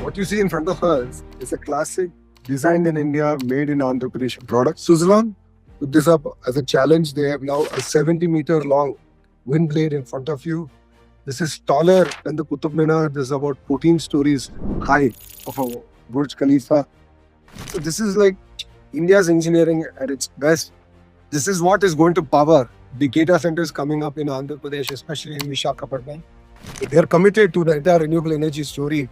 What you see in front of us is a classic designed in India, made in Andhra Pradesh product. Suzlon put this up as a challenge. They have now a 70-meter long wind blade in front of you. This is taller than the Qutub Minar. This is about 14 stories high of a Burj Khalifa. So this is like India's engineering at its best. This is what is going to power the data centers coming up in Andhra Pradesh, especially in Visakhapatnam. They are committed to the entire renewable energy story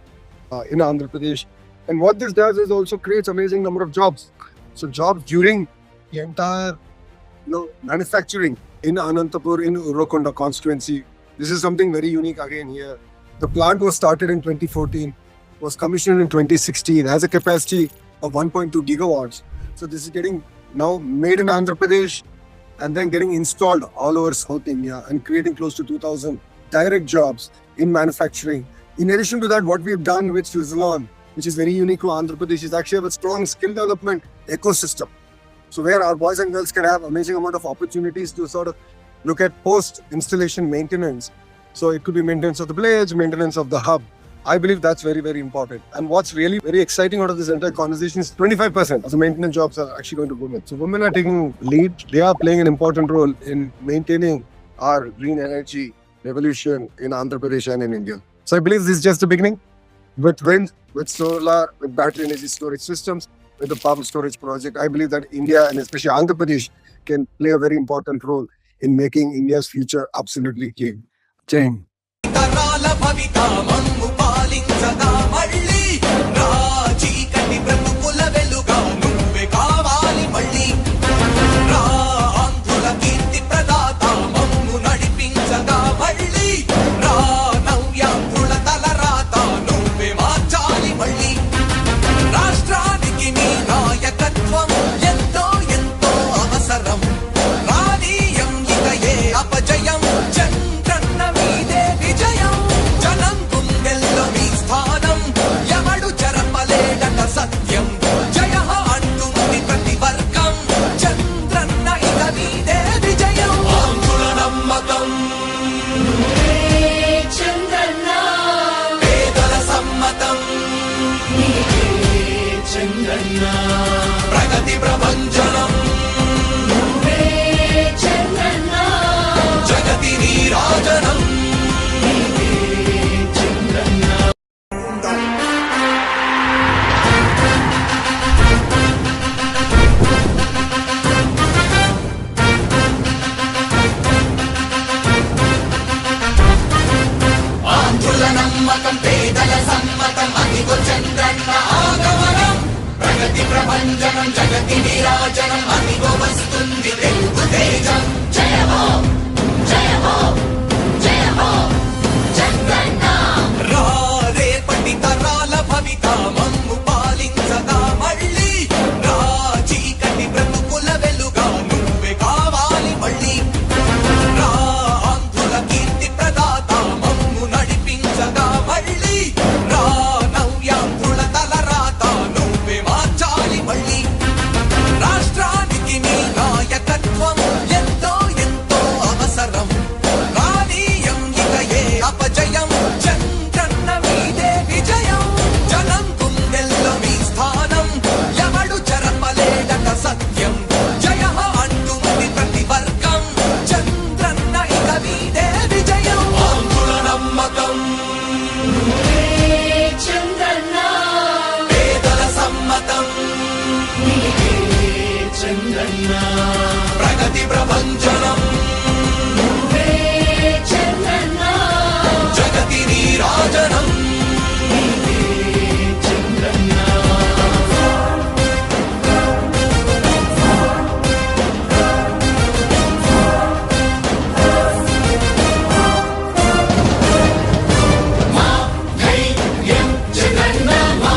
in Andhra Pradesh. And what this does is also creates amazing number of jobs. So jobs during the entire manufacturing in Anantapur, in Urukonda constituency. This is something very unique again here. The plant was started in 2014, was commissioned in 2016, has a capacity of 1.2 gigawatts. So this is getting now made in Andhra Pradesh and then getting installed all over South India and creating close to 2,000 direct jobs in manufacturing. In addition to that, what we've done with Suzlon, which is very unique to Andhra Pradesh, is actually have a strong skill development ecosystem. So where our boys and girls can have amazing amount of opportunities to sort of look at post-installation maintenance. So it could be maintenance of the blades, maintenance of the hub. I believe that's very, very important. And what's really very exciting out of this entire conversation is 25% of the maintenance jobs are actually going to women. So women are taking lead. They are playing an important role in maintaining our green energy revolution in Andhra Pradesh and in India. So I believe this is just the beginning. With wind, with solar, with battery energy storage systems, with the power storage project, I believe that India and especially Andhra Pradesh can play a very important role in making India's future absolutely clean. Jai Hind. ప్రగతి ప్రభంజనం జగతి నీరాజనం ఆంధ్రుల నమ్మకం పేదల సమ్మతం అదిగో చంద్రన్న ఆగమనం ప్రగతి ప్రభంజనం జగతి నీరాజనం అదిగో వస్తుంది తెలుగు తేజం జయ హో జయ హో జయ హో చంద్రన్న రా రేపటి తరాల భవిత మమ్ము పాలించగా మళ్ళీ రా చీకటి బ్రతుకుల వెలుగా నువ్వే కావాలి మళ్ళీ రా ఆంధ్రుల కీర్తి ప్రదాత మమ్ము నడిపించగా మళ్ళీ రా నవ్యాంధ్రుల తలరాత నువ్వే మార్చాలి మళ్ళీ రాష్ట్రానికి నీ నాయకత్వం ఎంతో ఎంతో అవసరం రానీయం ఇక ఏ అపజయం చంద్రన్న మీదే విజయం జనం గుండెల్లో మీ స్థానం ఎవడు చెరపలేడట సత్యం జయ అంటుంది ప్రతి వర్గం చంద్రన్న ఇక మీదే విజయం ఆంధ్రుల నమ్మకం చంద్రన్న పేదల సమ్మతం చంద్రన్న ప్రగతి ప్రభంజనం చంద్రన్న జగతి నీరాజనం చంద్రన్న మా ధైర్యం చంద్రన్న మా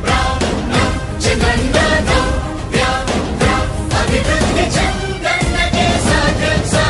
ప్రాణం చంద్రన్న నవ్య అభివృద్ధి చంద్రన్నకే సాధ్యం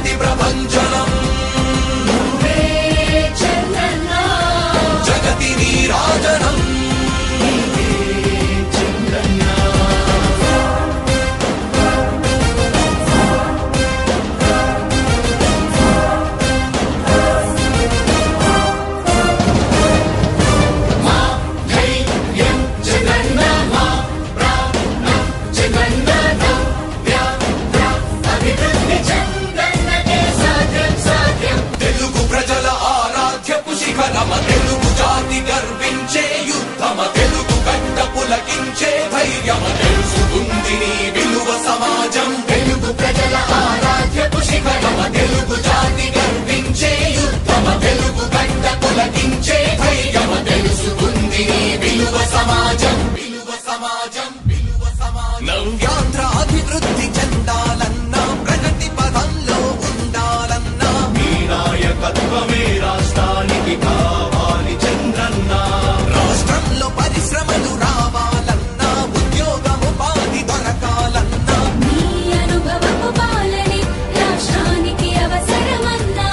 ప్రగతి ప్రభంజనం నువ్వే చంద్రన్న జగతి నీరాజనం నీవే చంద్రన్న మా ధైర్యం జగన్న మా ప్రాణం జగన్న నవ్య అభివృద్ధి చంద్రన్నకే సాధ్యం సాధ్యం తెలుగు ప్రజల ఆరాధ్యపు శిఖరమ తెలుగు జాతి గర్వించే యుద్ధమ తెలుగు గడ్డ పులకించే ధైర్యమ తెలుసుకుంది నీ విలువ సమాజం తెలుగు ప్రజల ఆరాధ్యపు శిఖరమ తెలుగు జాతి గర్వించే యుద్ధమ తెలుగు గడ్డ పులకించే ధైర్యమ తెలుసుకుంది నీ విలువ సమాజం విలువ సమాజం విలువ సమాజం నవ్యాంధ్ర అభివృద్ధి చెందాలన్నా ప్రగతి పదంలో ఉండాలన్నా నీ నాయకత్వమే రాష్ట్రానికి కావాలి చంద్రన్న రాష్ట్రంలో పరిశ్రమలు రావాలన్నా ఉద్యోగం ఉపాధి దొరకాలన్నా నీ అనుభవపు పాలనే రాష్ట్రానికి అవసరమన్నా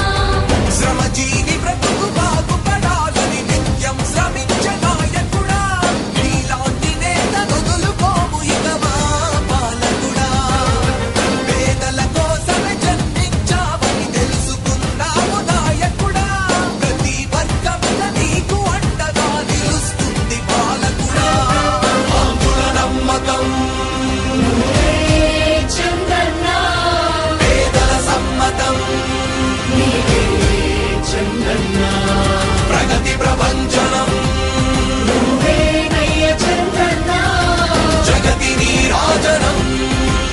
శ్రమజీవి బ్రతుకు బాగుపడాలని నిత్యం శ్రమించే నాయకుడా నీలాంటి నేత వదులుకోము ఇక మా పాలకుడా పేదల కోసమే జన్మించావని తెలుసుకున్నావు నాయకుడా ప్రతి వర్గంలో నీకు అండగా నిలుస్తుంది పాలకుడా ఆంధ్రుల నమ్మకం నువ్వే చంద్రన్న పేదల సమ్మతం నీవే చంద్రన్న ప్రగతి ప్రభంజనం నువ్వే నయ్య చంద్రన్న జగతి నీరాజనం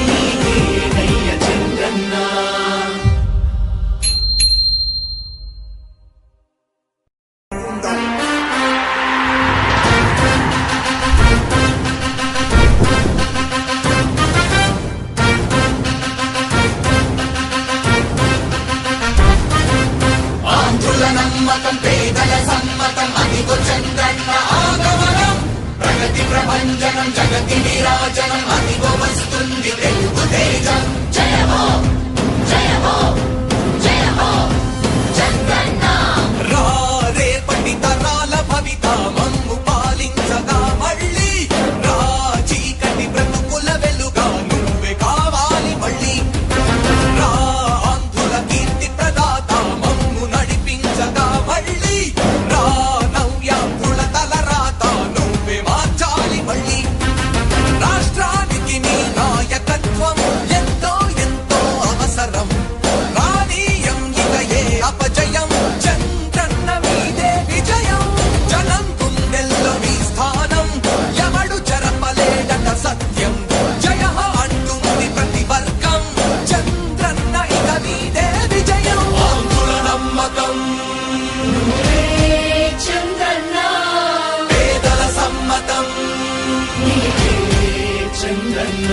నీవే నయ్య చంద్రన్న ఆంధ్రుల నమ్మకం పేదల సమ్మతం అదిగో చంద్రన్న ఆగమనం ప్రగతి ప్రభంజనం జగతి నీరాజనం అదిగో వస్తుంది తెలుగు తేజం జయ హో జయ హో జయ హో చంద్రన్న రా రేపటి తరాల భవిత మమ్ము పాలించగా మళ్ళీ రా చీకటి బ్రతుకుల వెలుగా నువ్వే కావాలి మళ్ళీ రా ఆంధ్రుల కీర్తి ప్రదాత మమ్ము నడిపించగా మళ్ళీ రా నవ్యాంధ్రుల తలరాత నువ్వే మార్చాలి మళ్ళీ రాష్ట్రానికి నీ నాయకత్వం ఎంతో ఎంతో అవసరం రానీయం ఇక ఏ అపజయం చంద్రన్న మీదే విజయం జనం గుండెల్లో మీ స్థానం ఎవడు చెరపలేడట సత్యం జయ అంటుంది ప్రతి వర్గం చంద్రన్న ఇక మీదే విజయం ఆంధ్రుల నమ్మకం నువ్వే చంద్రన్న పేదల సమ్మతం నీవే చంద్రన్న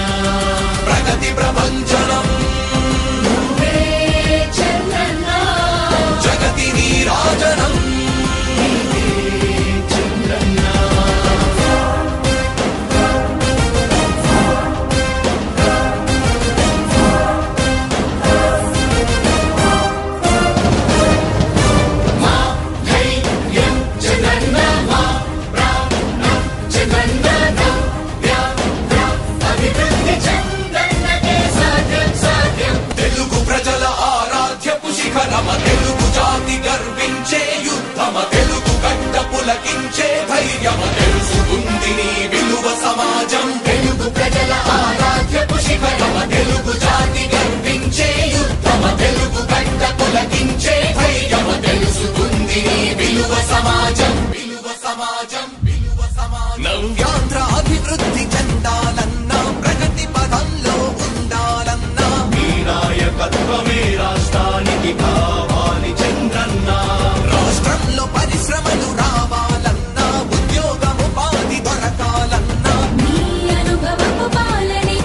ప్రగతి ప్రభంజనం నువ్వే చంద్రన్న జగతి నీరాజనం నీవే చంద్రన్న మా ధైర్యం జగన్న మా ప్రాణం జగన్న నవ్య అభివృద్ధి చంద్రన్నకే సాధ్యం సాధ్యం తెలుగు ప్రజల ఆరాధ్యపు శిఖరమ తెలుగు జాతి గర్వించే యుద్ధమ తెలుగు గడ్డ పులకించే ధైర్యమ తెలుసుకుంది నీ విలువ సమాజం తెలుగు ప్రజల ఆరాధ్యపు శిఖరమ తెలుగు జాతి గర్వించే యుద్ధమ తెలుగు గడ్డ పులకించే ధైర్యమ తెలుసుకుంది నీ విలువ సమాజం విలువ సమాజం విలువ సమాజం నవ్యాంధ్ర అభివృద్ధి చెందాలన్నా ప్రగతి పదంలో ఉండాలన్నా నీ నాయకత్వమే రాష్ట్రానికి కావాలి చంద్రన్న రాష్ట్రంలో పరిశ్రమలు రావాలన్నా ఉద్యోగం ఉపాధి దొరకాలన్నా నీ అనుభవపు పాలనే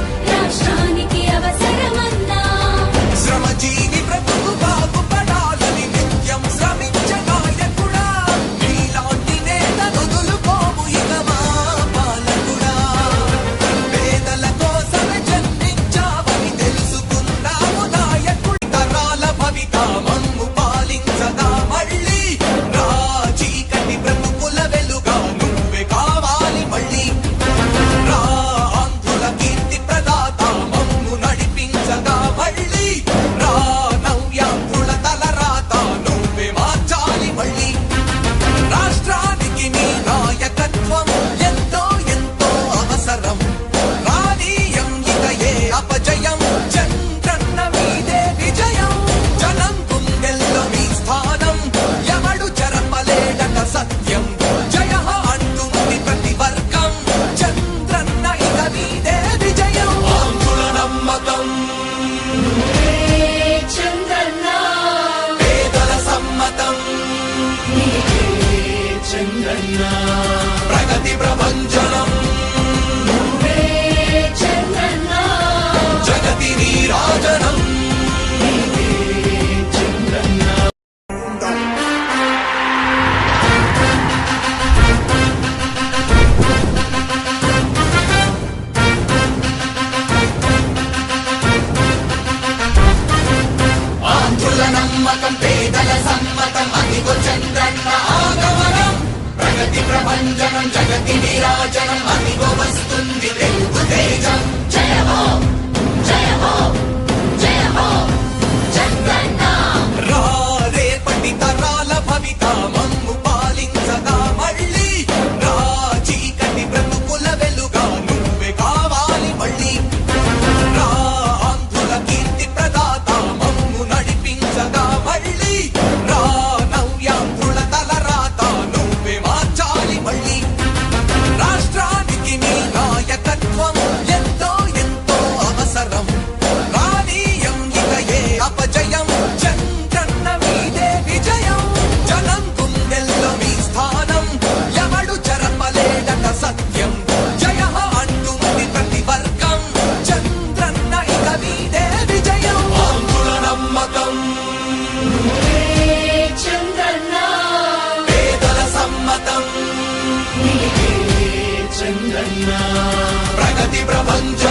నిజం జయ హో జయ హో జయ హో చంద్రన్న రా రేపటి తరాల భవిత మమ్ము పాలించగా మళ్ళీ రా చీకటి బ్రతుకుల వెలుగా నువ్వే కావాలి మళ్ళీ రా ఆంధ్రుల కీర్తి ప్రదాత మమ్ము నడిపించగా మళ్ళీ రా నవ్యాంధ్రుల తలరాత నువ్వే మార్చాలి మళ్ళీ రాష్ట్రానికి నీ నాయకత్వం ఎంతో ఎంతో అవసరం రానీయం ఇక ఏ అపజయం చంద్రన్న మీదే విజయం జనం గుండెల్లో మీ స్థానం ఎవడు చెరపలేడట సత్యం జయ అంటుంది ప్రతి వర్గం చంద్రన్న ఇక మీదే విజయం ఆంధ్రుల నమ్మకం చంద్రన్న పేదల సమ్మతం చంద్రన్న ప్రగతి ప్రపంచ